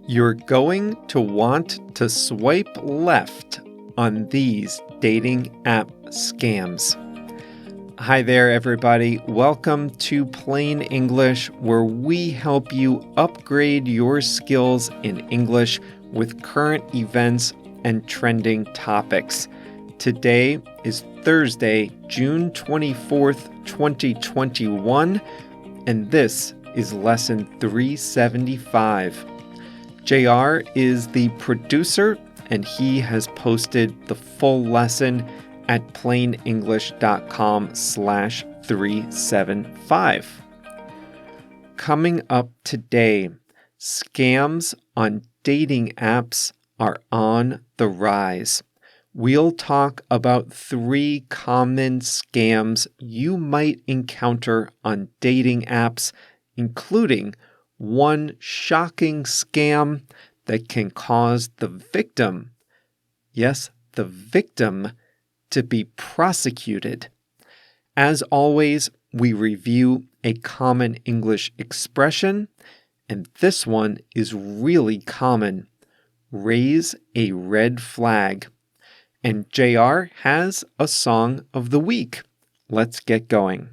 You're going to want to swipe left on these dating app scams. Hi there, everybody. Welcome to Plain English, where we help you upgrade your skills in English with current events and trending topics. Today is Thursday, June 24th, 2021, and this is lesson 375. JR is the producer, and he has posted the full lesson at plainenglish.com/375. Coming up today, scams on dating apps are on the rise. We'll talk about 3 common scams you might encounter on dating apps, including one shocking scam that can cause the victim, yes, the victim, to be prosecuted. As always, we review a common English expression, and this one is really common. Raise a red flag. And JR has a song of the week. Let's get going.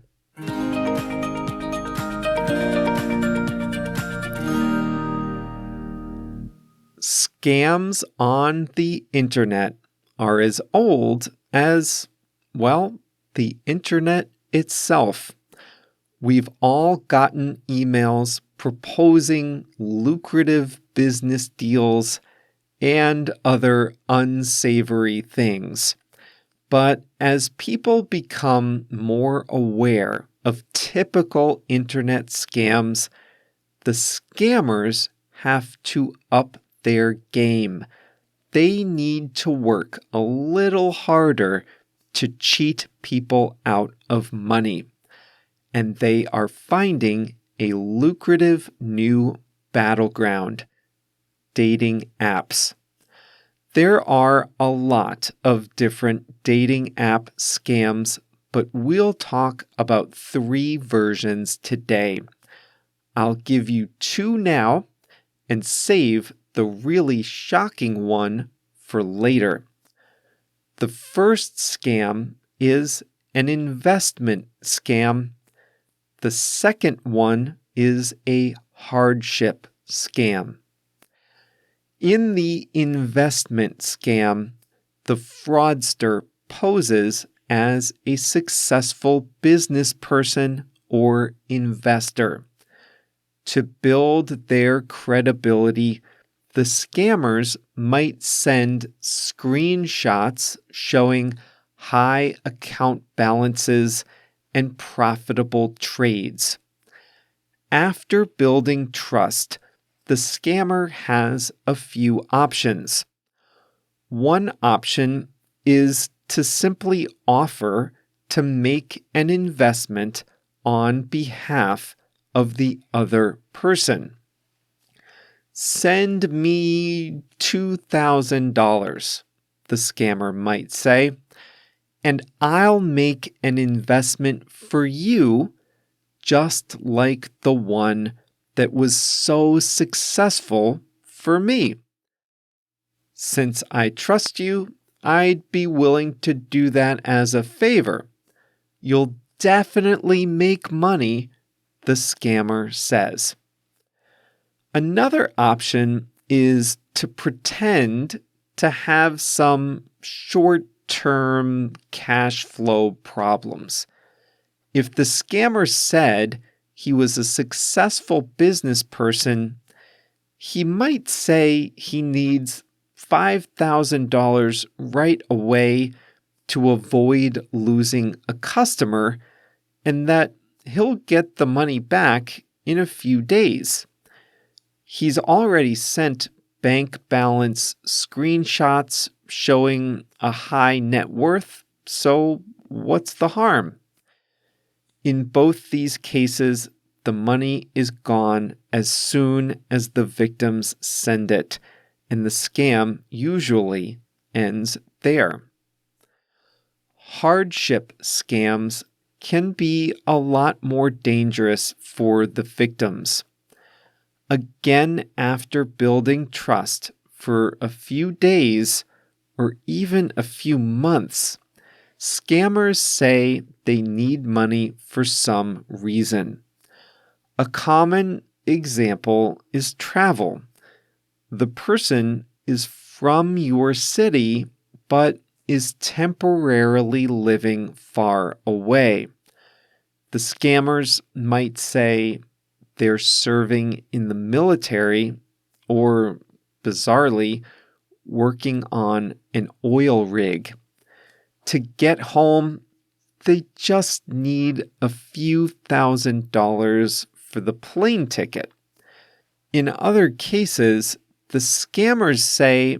Scams on the internet are as old as, well, the internet itself. We've all gotten emails proposing lucrative business deals and other unsavory things. But as people become more aware of typical internet scams, the scammers have to up their game. They need to work a little harder to cheat people out of money. And they are finding a lucrative new battleground: dating apps. There are a lot of different dating app scams, but we'll talk about 3 versions today. I'll give you 2 now and save the really shocking one for later. The first scam is an investment scam. The second one is a hardship scam. In the investment scam, the fraudster poses as a successful business person or investor. To build their credibility, the scammers might send screenshots showing high account balances and profitable trades. After building trust, the scammer has a few options. One option is to simply offer to make an investment on behalf of the other person. Send me $2,000, the scammer might say, and I'll make an investment for you just like the one that was so successful for me. Since I trust you, I'd be willing to do that as a favor. You'll definitely make money, the scammer says. Another option is to pretend to have some short-term cash flow problems. If the scammer said he was a successful business person, he might say he needs $5,000 right away to avoid losing a customer, and that he'll get the money back in a few days. He's already sent bank balance screenshots showing a high net worth, so what's the harm? In both these cases, the money is gone as soon as the victims send it, and the scam usually ends there. Hardship scams can be a lot more dangerous for the victims. Again, after building trust for a few days or even a few months, scammers say they need money for some reason. A common example is travel. The person is from your city, but is temporarily living far away. The scammers might say they're serving in the military or, bizarrely, working on an oil rig. To get home, they just need a few $1,000s for the plane ticket. In other cases, the scammers say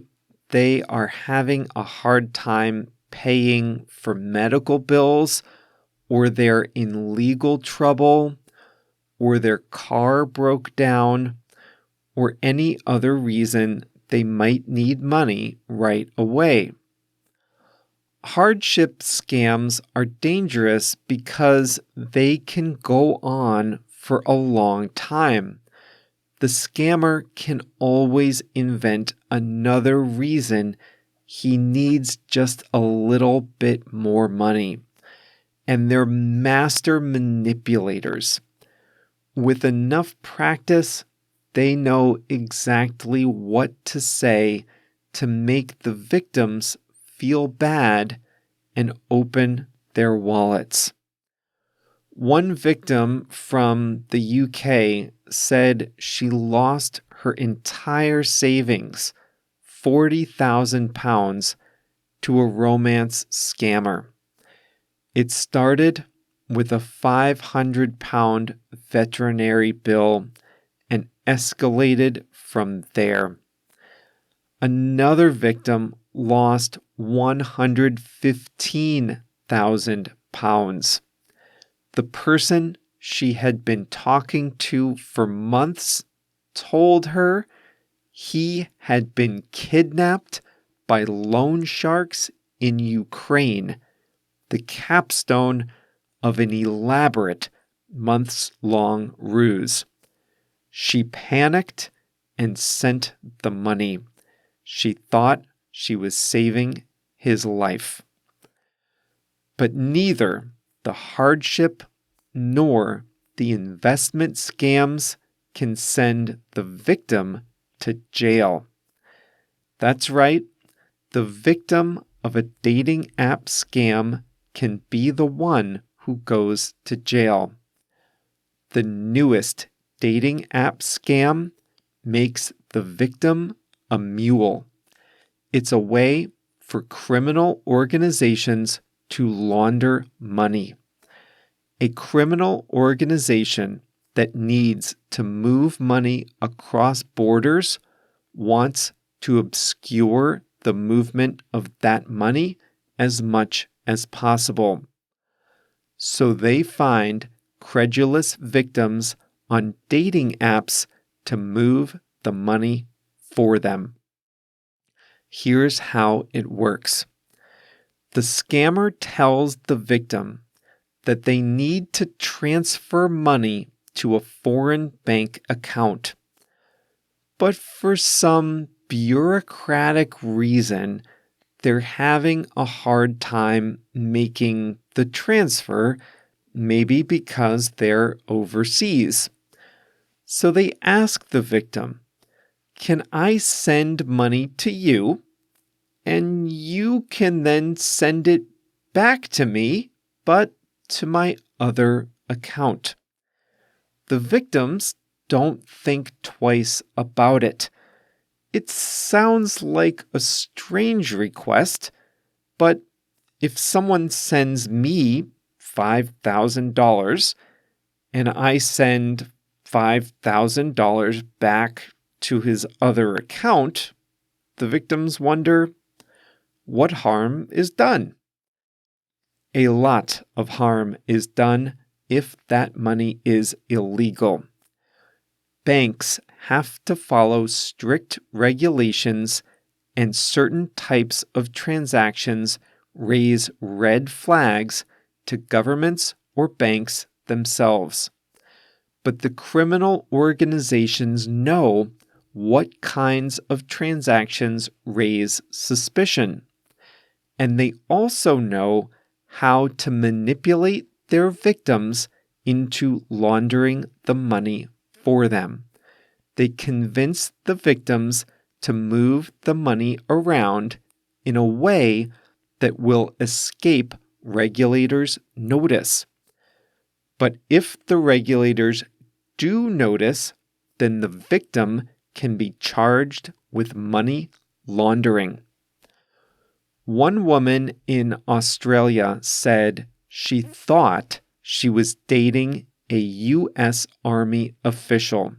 they are having a hard time paying for medical bills, or they're in legal trouble, or their car broke down, or any other reason they might need money right away. Hardship scams are dangerous because they can go on for a long time. The scammer can always invent another reason he needs just a little bit more money. And they're master manipulators. With enough practice, they know exactly what to say to make the victims feel bad and open their wallets. One victim from the UK said she lost her entire savings, £40,000, to a romance scammer. It started with a £500 veterinary bill and escalated from there. Another victim lost £115,000. The person she had been talking to for months told her he had been kidnapped by loan sharks in Ukraine, the capstone of an elaborate months-long ruse. She panicked and sent the money. She thought she was saving his life. But neither the hardship nor the investment scams can send the victim to jail. That's right, the victim of a dating app scam can be the one who goes to jail. The newest dating app scam makes the victim a mule. It's a way for criminal organizations to launder money. A criminal organization that needs to move money across borders wants to obscure the movement of that money as much as possible. So they find credulous victims on dating apps to move the money for them. Here's how it works. The scammer tells the victim that they need to transfer money to a foreign bank account. But for some bureaucratic reason, they're having a hard time making the transfer, maybe because they're overseas. So they ask the victim, "Can I send money to you? And you can then send it back to me, but to my other account." The victims don't think twice about it. It sounds like a strange request, but if someone sends me $5,000 and I send $5,000 back to his other account, the victims wonder, what harm is done? A lot of harm is done if that money is illegal. Banks have to follow strict regulations, and certain types of transactions raise red flags to governments or banks themselves. but the criminal organizations know what kinds of transactions raise suspicion. And they also know how to manipulate their victims into laundering the money for them. They convince the victims to move the money around in a way that will escape regulators' notice. But if the regulators do notice, then the victim can be charged with money laundering. One woman in Australia said she thought she was dating a U.S. Army official,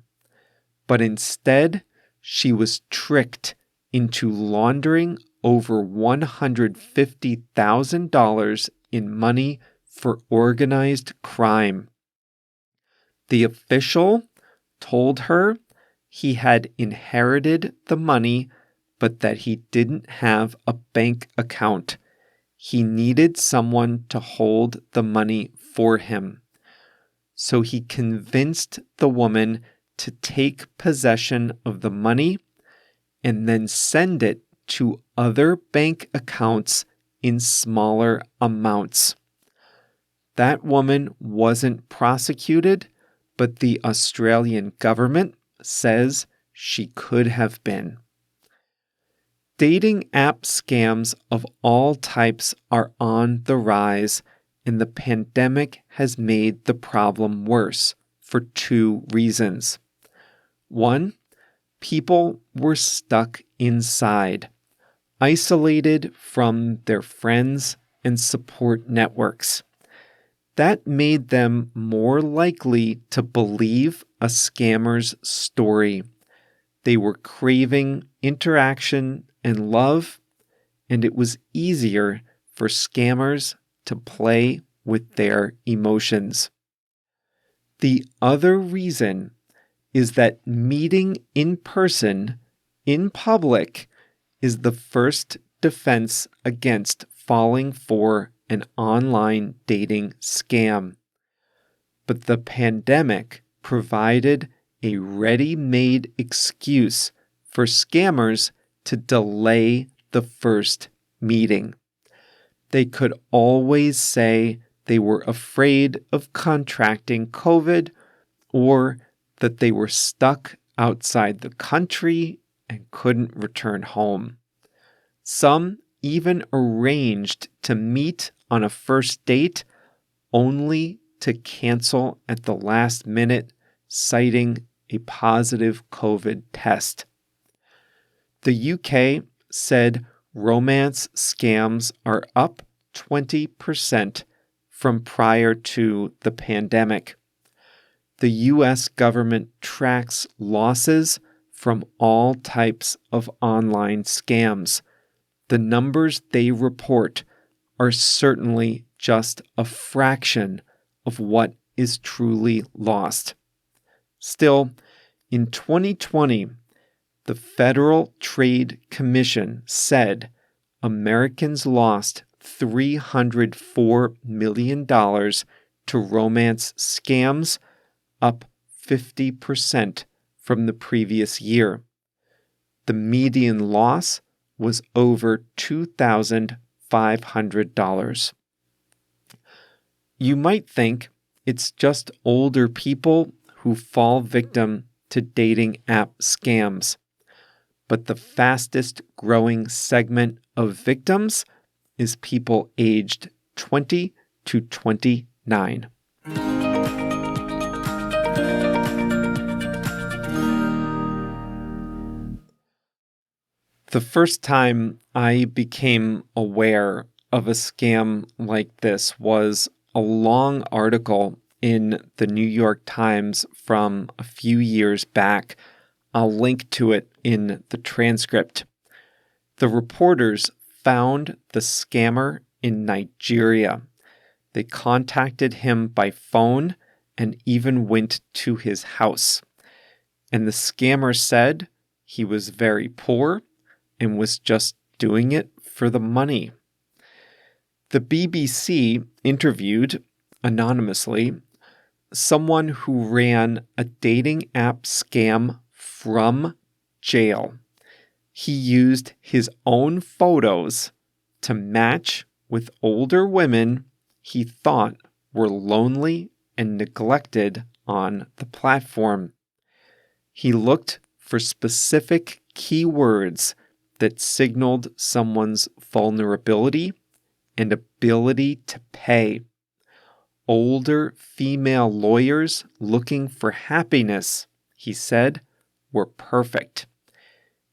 but instead she was tricked into laundering over $150,000 in money for organized crime. The official told her he had inherited the money, but that he didn't have a bank account. He needed someone to hold the money for him. So he convinced the woman to take possession of the money and then send it to other bank accounts in smaller amounts. That woman wasn't prosecuted, but the Australian government says she could have been. Dating app scams of all types are on the rise, and the pandemic has made the problem worse for two reasons. One, people were stuck inside, isolated from their friends and support networks. That made them more likely to believe a scammer's story. They were craving interaction and love, and it was easier for scammers to play with their emotions. The other reason is that meeting in person, in public, is the first defense against falling for an online dating scam. But the pandemic provided a ready-made excuse for scammers to delay the first meeting. They could always say they were afraid of contracting COVID or that they were stuck outside the country and couldn't return home. Some even arranged to meet on a first date only to cancel at the last minute, citing a positive COVID test. The UK said romance scams are up 20% from prior to the pandemic. The US government tracks losses from all types of online scams. The numbers they report are certainly just a fraction of what is truly lost. Still, in 2020, the Federal Trade Commission said Americans lost $304 million to romance scams, up 50% from the previous year. The median loss was over $2,500. You might think it's just older people who fall victim to dating app scams. But the fastest growing segment of victims is people aged 20 to 29. The first time I became aware of a scam like this was a long article in the New York Times from a few years back. I'll link to it in the transcript. The reporters found the scammer in Nigeria. They contacted him by phone and even went to his house. And the scammer said he was very poor and was just doing it for the money. The BBC interviewed, anonymously, someone who ran a dating app scam from jail. He used his own photos to match with older women he thought were lonely and neglected on the platform. He looked for specific keywords that signaled someone's vulnerability and ability to pay. Older female lawyers looking for happiness, he said, were perfect.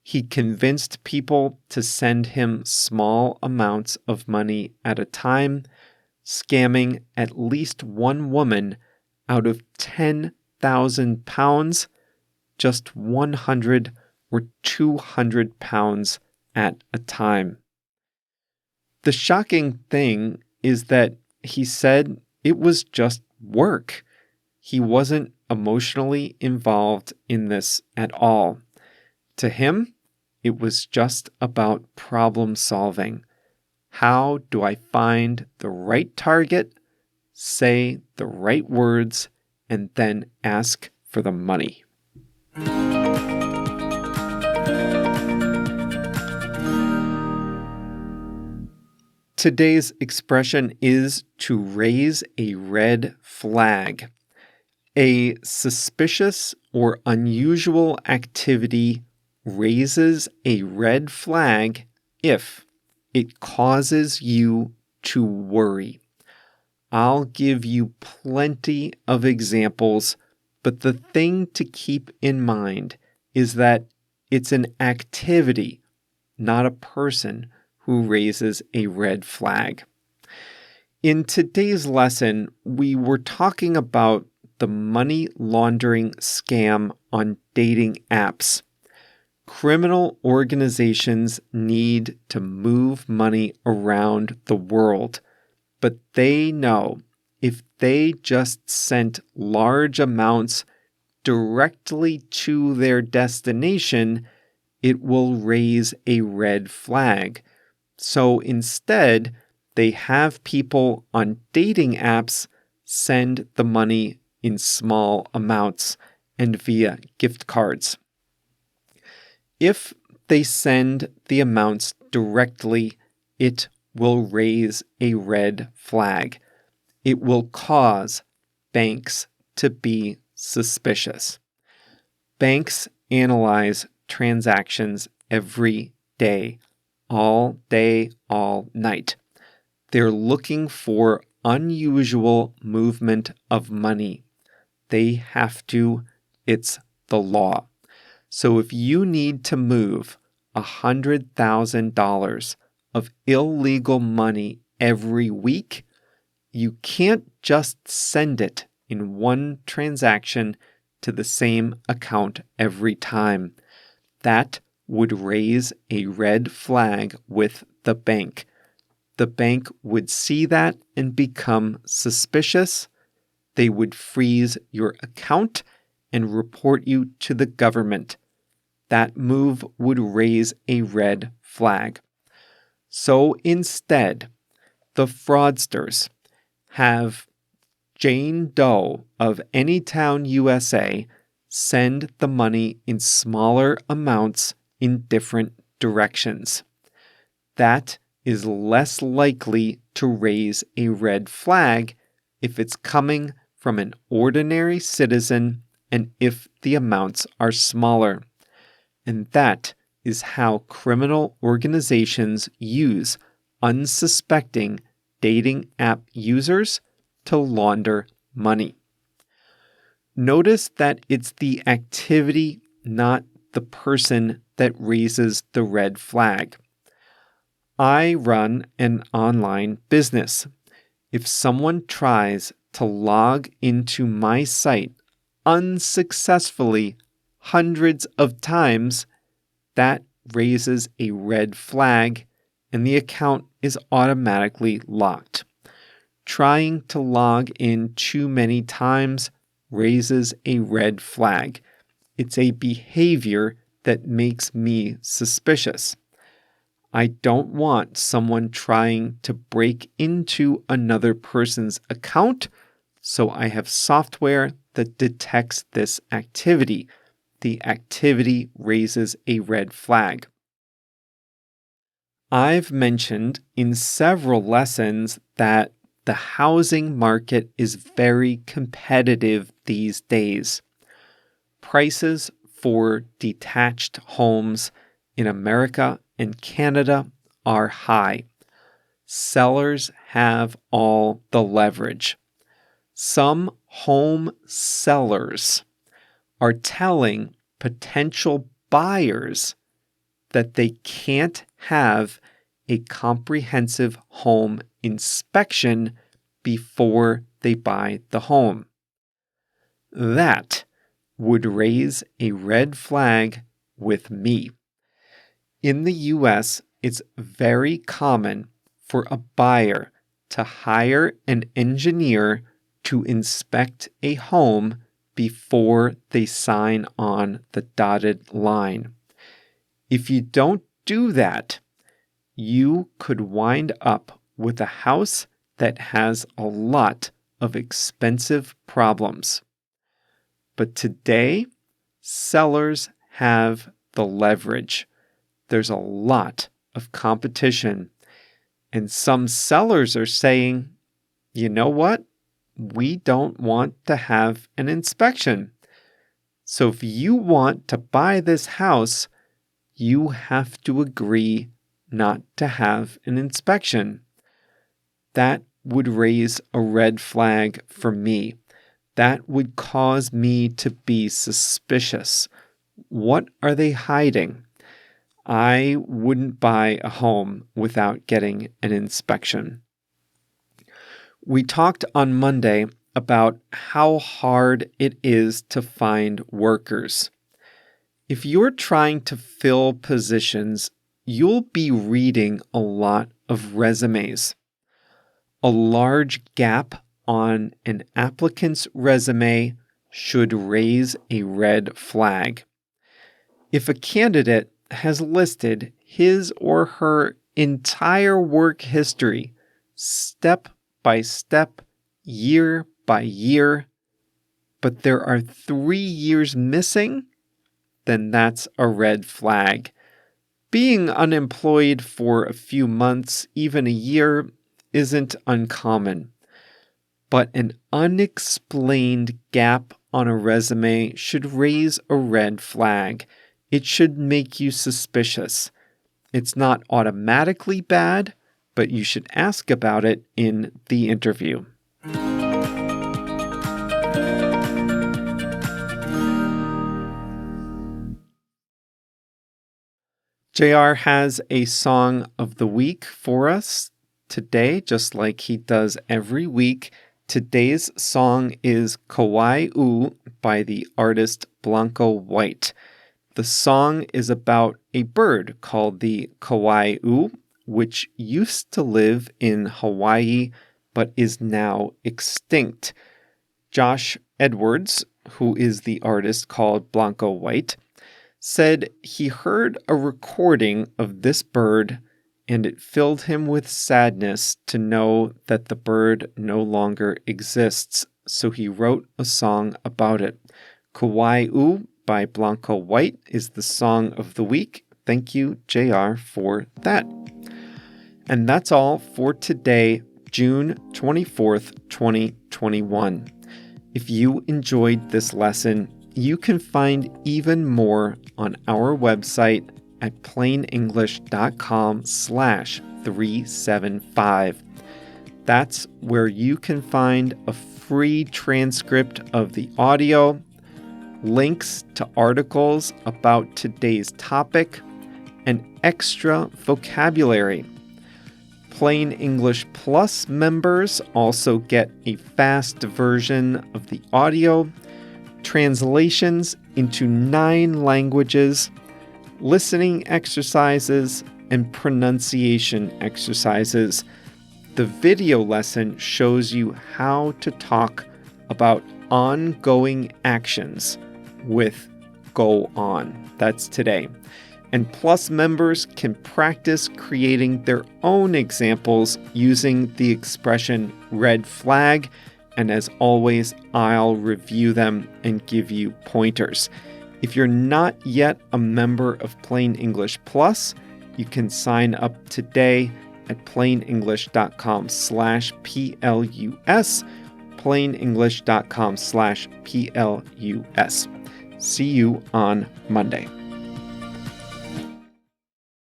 He convinced people to send him small amounts of money at a time, scamming at least one woman out of £10,000, just 100 or 200 pounds at a time. The shocking thing is that he said it was just work. He wasn't emotionally involved in this at all. To him, it was just about problem solving. How do I find the right target, say the right words, and then ask for the money? Today's expression is to raise a red flag. A suspicious or unusual activity raises a red flag if it causes you to worry. I'll give you plenty of examples, but the thing to keep in mind is that it's an activity, not a person, who raises a red flag. In today's lesson, we were talking about the money laundering scam on dating apps. Criminal organizations need to move money around the world, but they know if they just sent large amounts directly to their destination, it will raise a red flag. So instead, they have people on dating apps send the money in small amounts and via gift cards. If they send the amounts directly, it will raise a red flag. It will cause banks to be suspicious. Banks analyze transactions every day, all night. They're looking for unusual movement of money. They have to. It's the law. So if you need to move $100,000 of illegal money every week, you can't just send it in one transaction to the same account every time. That would raise a red flag with the bank. The bank would see that and become suspicious. They would freeze your account and report you to the government. That move would raise a red flag. So instead, the fraudsters have Jane Doe of Anytown, USA, send the money in smaller amounts in different directions. That is less likely to raise a red flag if it's coming from an ordinary citizen and if the amounts are smaller. And that is how criminal organizations use unsuspecting dating app users to launder money. Notice that it's the activity, not the person, that raises the red flag. I run an online business. If someone tries to log into my site unsuccessfully hundreds of times, that raises a red flag and the account is automatically locked. Trying to log in too many times raises a red flag. It's a behavior that makes me suspicious. I don't want someone trying to break into another person's account So I have software that detects this activity. The activity raises a red flag. I've mentioned in several lessons that the housing market is very competitive these days. Prices for detached homes in America and Canada are high. Sellers have all the leverage. Some home sellers are telling potential buyers that they can't have a comprehensive home inspection before they buy the home. That would raise a red flag with me. In the US, it's very common for a buyer to hire an engineer to inspect a home before they sign on the dotted line. If you don't do that, you could wind up with a house that has a lot of expensive problems. But today, sellers have the leverage. There's a lot of competition. And some sellers are saying, you know what? We don't want to have an inspection. So if you want to buy this house, you have to agree not to have an inspection. That would raise a red flag for me. That would cause me to be suspicious. What are they hiding? I wouldn't buy a home without getting an inspection. We talked on Monday about how hard it is to find workers. If you're trying to fill positions, you'll be reading a lot of resumes. A large gap on an applicant's resume should raise a red flag. If a candidate has listed his or her entire work history, step by step, year by year, but there are 3 years missing, then that's a red flag. Being unemployed for a few months, even a year, isn't uncommon. But an unexplained gap on a resume should raise a red flag. It should make you suspicious. It's not automatically bad, but you should ask about it in the interview. JR has a song of the week for us today, just like he does every week. Today's song is Kauai by the artist Blanco White. The song is about a bird called the Kauai, which used to live in Hawaii but is now extinct. Josh Edwards, who is the artist called Blanco White, said he heard a recording of this bird and it filled him with sadness to know that the bird no longer exists, so he wrote a song about it. Kauai by Blanco White is the song of the week. Thank you, JR, for that. And that's all for today, June 24th, 2021. If you enjoyed this lesson, you can find even more on our website at plainenglish.com/375. That's where you can find a free transcript of the audio, links to articles about today's topic, and extra vocabulary. Plain English Plus members also get a fast version of the audio, translations into 9 languages, listening exercises, and pronunciation exercises. The video lesson shows you how to talk about ongoing actions with go on. That's today. And Plus members can practice creating their own examples using the expression red flag and as always, I'll review them and give you pointers. If you're not yet a member of Plain English Plus, you can sign up today at plainenglish.com/plus, plainenglish.com/plus. See you on Monday.